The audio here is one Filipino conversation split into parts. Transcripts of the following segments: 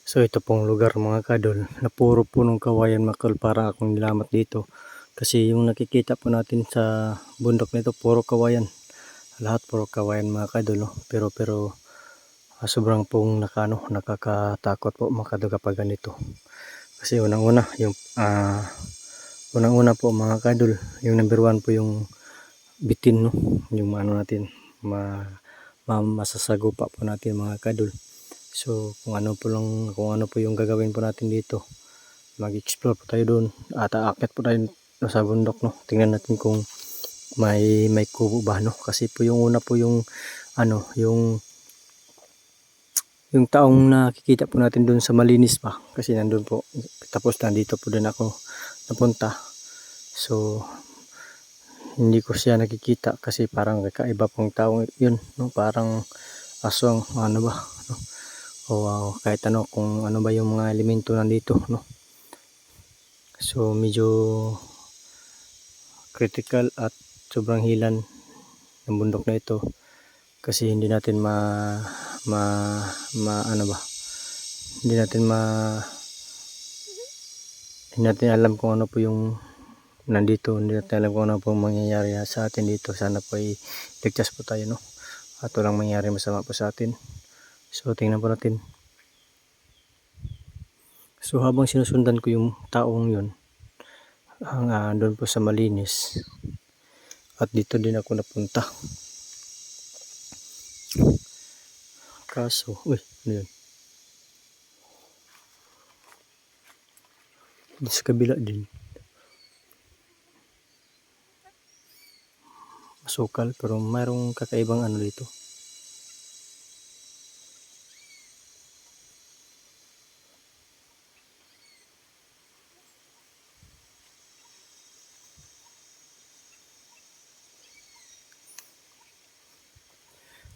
So ito pong lugar mga kadol na puro punong kawayan mga kadol, para akong nilamat dito. Kasi yung nakikita po natin sa bundok nito puro kawayan. Lahat puro kawayan mga kadol. No? Pero sobrang pong nakakatakot po mga kadol kapag ganito. Kasi unang-una po mga kadol, yung number 1 po yung bitin, no? Yung natin masasagupa po natin mga kadol. So kung ano po yung gagawin po natin dito, mag-explore po tayo doon at aakyat po tayo sa bundok, no. Tingnan natin kung may kubo ba, no. Kasi po yung una po yung yung taong nakikita po natin doon sa malinis pa, kasi nandun po, tapos nandito po din ako napunta. So hindi ko siya nakikita kasi parang kakaiba pong taong yun, no. Parang aswang ba, no? O kahit kung ano ba yung mga elemento nandito, no. So medyo critical at sobrang hilan ng bundok na ito, kasi hindi natin hindi natin alam kung ano po yung nandito, hindi natin alam kung ano po mangyayari sa atin dito. Sana po ay ligtas po tayo, no, at walang mangyayari masama po sa atin. So tingnan po natin. So habang sinusundan ko yung taong yun, doon po sa malinis, at dito din ako napunta. Kaso, ano yun? Dito sa kabila din. Masukal, pero mayroong kakaibang dito.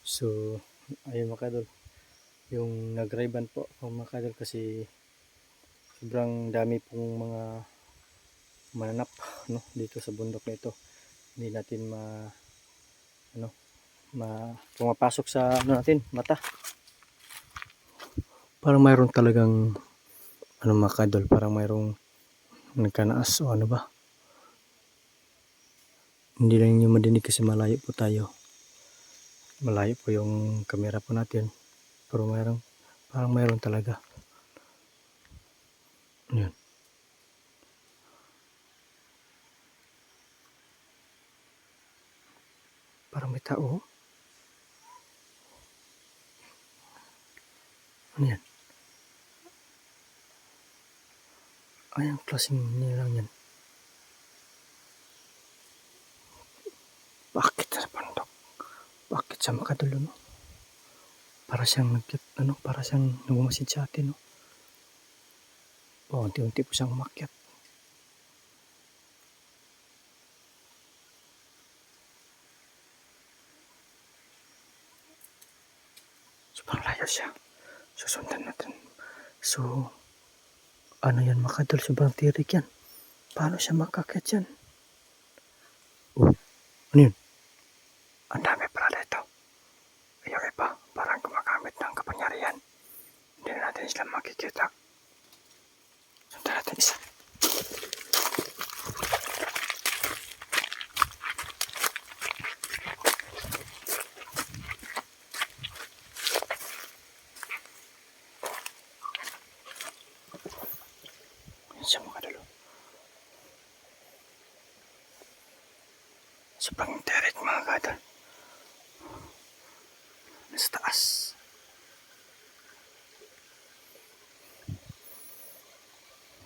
So, ayun mga kadol, yung nag-riban po mga kadol, kasi sobrang dami pong mga mananap, no, dito sa bundok nito. Hindi natin pumapasok sa natin mata. Parang mayroon talagang mga kadol, parang mayroong nagkanaas o ano ba. Hindi lang nyo madinig kasi malayo po tayo. Malayo po yung camera po natin, pero parang mayroon talaga. Yun. Parang may tao. Ano yan? Ay, ang klaseng nilang yan. Bakit sa bundok? Bakit sa makadulo, no? Para siyang para siyang nagmamasid sa atin, no? Unti-unti po siyang umakyat. Sobrang layo siya. Susundan natin. So, ano yan mga kadol? Sobrang tirik yan. Paano siya makakyat yan? Ano yun? Ang dami pala dito. Yung iba, parang gumagamit ng kapangyarihan. Hindi na natin sila makikita. Sundan natin isa. Siya mga kadol. Sobrang tirik mga kadol. Nasa taas.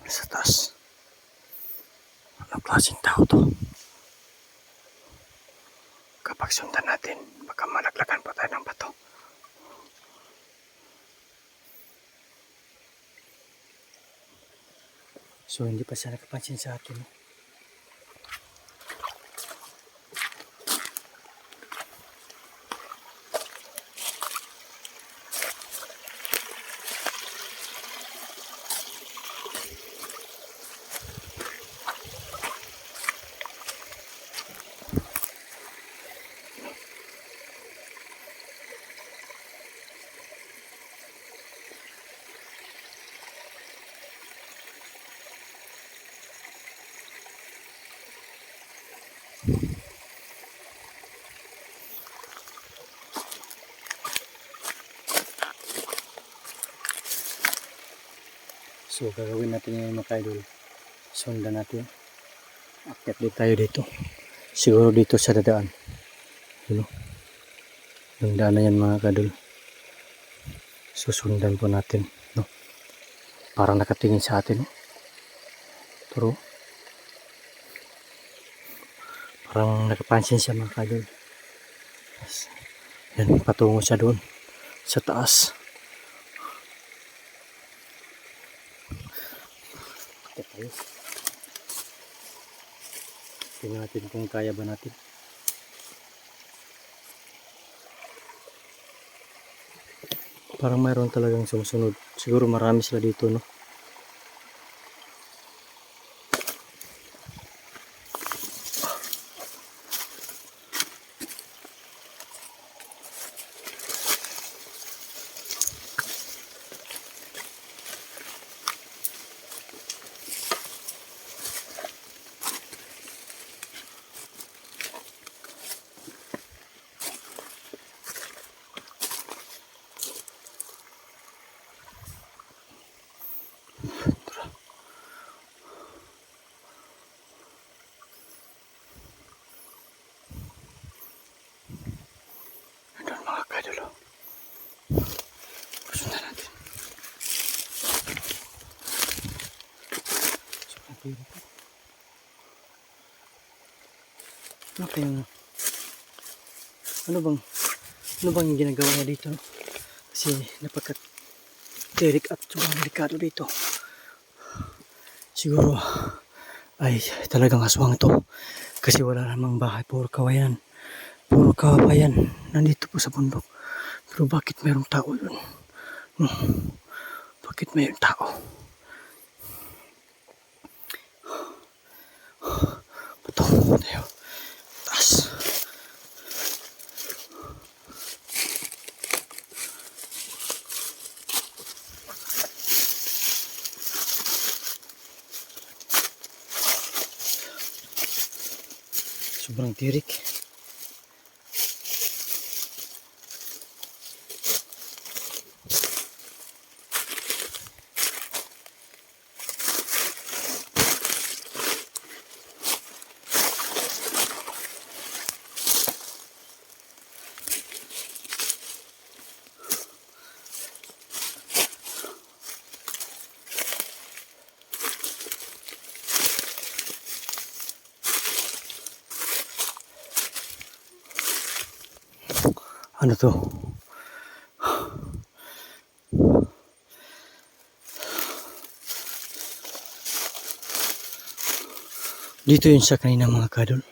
Nasa taas. Anong klaseng tao to? Kapag sundan natin, baka malaglagan pa tayo ng bato. So hindi pa siya nakapansin sa atin. So gagawin natin ngayon mga idol. Sundan natin. Akyat din tayo dito. Siguro dito sa dadaan. Yun o. Yung daan na yan mga idol. Susundan po natin. No? Parang nakatingin sa atin. No? Pero parang nakapansin siya mga idol. Yan, patungo siya doon. Sa taas. Tayo. Tingnan natin kung kaya ba natin. Parang mayroon talagang sumusunod. Siguro marami sila dito, no? Doon mga kadolo. Sundan natin. Ano kayong ano bang ginagawa niya dito? Kasi napaka-tirik at sobrang delikado dito. Siguro ay talagang aswang to. Kasi wala namang bahay, puro kawayan. Puro kawayan nandito po sa bundok. Pero bakit mayroong tao doon? Bakit mayroong tao? Patungo tayo. Taas. Sobrang tirik. Ano to? Dito yun sa kanina mga kadol.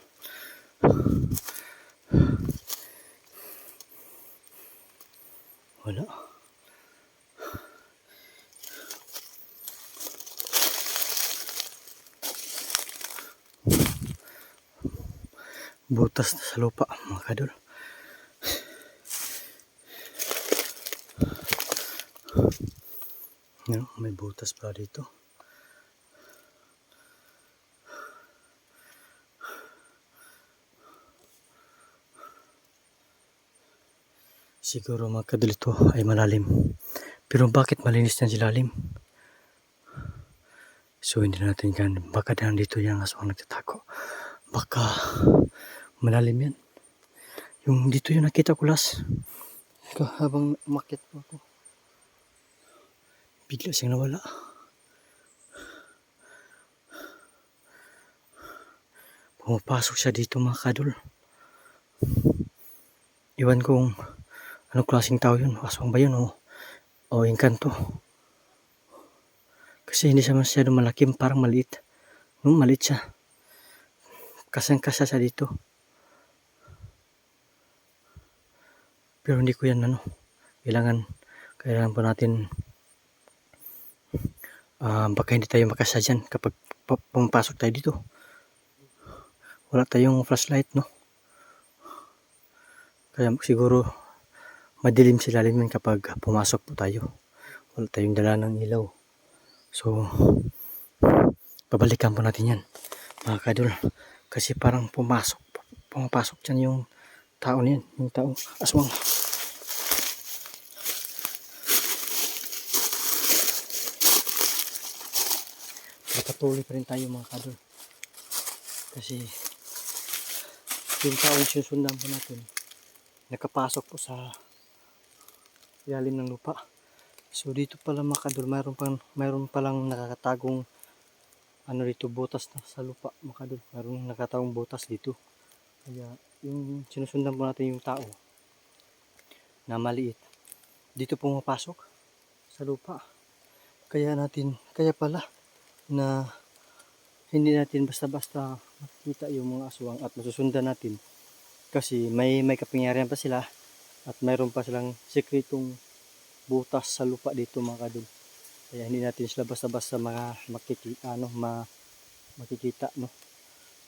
Wala. Butas na sa lupa mga kadol. No, may butas pa dito. Siguro mga kadol ito ay malalim. Pero bakit malinis na silalim? So hindi natin yan. Baka nandito yung aswang nagtatago. Baka malalim yan. Yung dito yung nakita ko last. Habang umakyat po ako. Bigla siyang nawala. Pumapasok siya dito mga kadol. Iwan kong anong klaseng tao yun. Aswang ba yun o engkanto. Kasi hindi siya masyado malaki. Parang maliit. Maliit siya. Kasang-kasa siya dito. Pero hindi ko yan kailangan po natin baka hindi tayo makasya dyan kapag pumapasok tayo dito. Wala tayong flashlight, no? Kaya siguro madilim silalim yun kapag pumasok po tayo. Wala tayong dala ng ilaw. So babalikan po natin yan mga kadol. Kasi parang pumapasok dyan yung tao niyan. Yung tao aswang. patuloy pa rin tayo mga kadol. Kasi yung taong sinusundan po natin, nakapasok po sa ilalim ng lupa. So dito pala mga kadol, mayroon palang nakakatagong ano dito, butas na sa lupa mga kadol. Mayroon nakatagong butas dito. Kaya yung sinusundan po natin yung tao na maliit, dito pumapasok sa lupa. Kaya pala na hindi natin basta-basta makikita yung mga aswang at masusundan natin. Kasi may kapangyarihan pa sila at mayroon pa silang sekretong butas sa lupa dito mga kadol. Kaya hindi natin sila basta-basta makikita no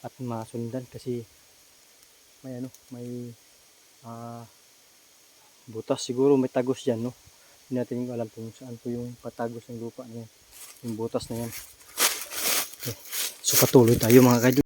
at masundan kasi may butas, siguro may tagos diyan no. Hindi natin alam kung saan po yung patagos ng lupa na yan, yung butas na yan. Okay. So patuloy tayo mga kadol.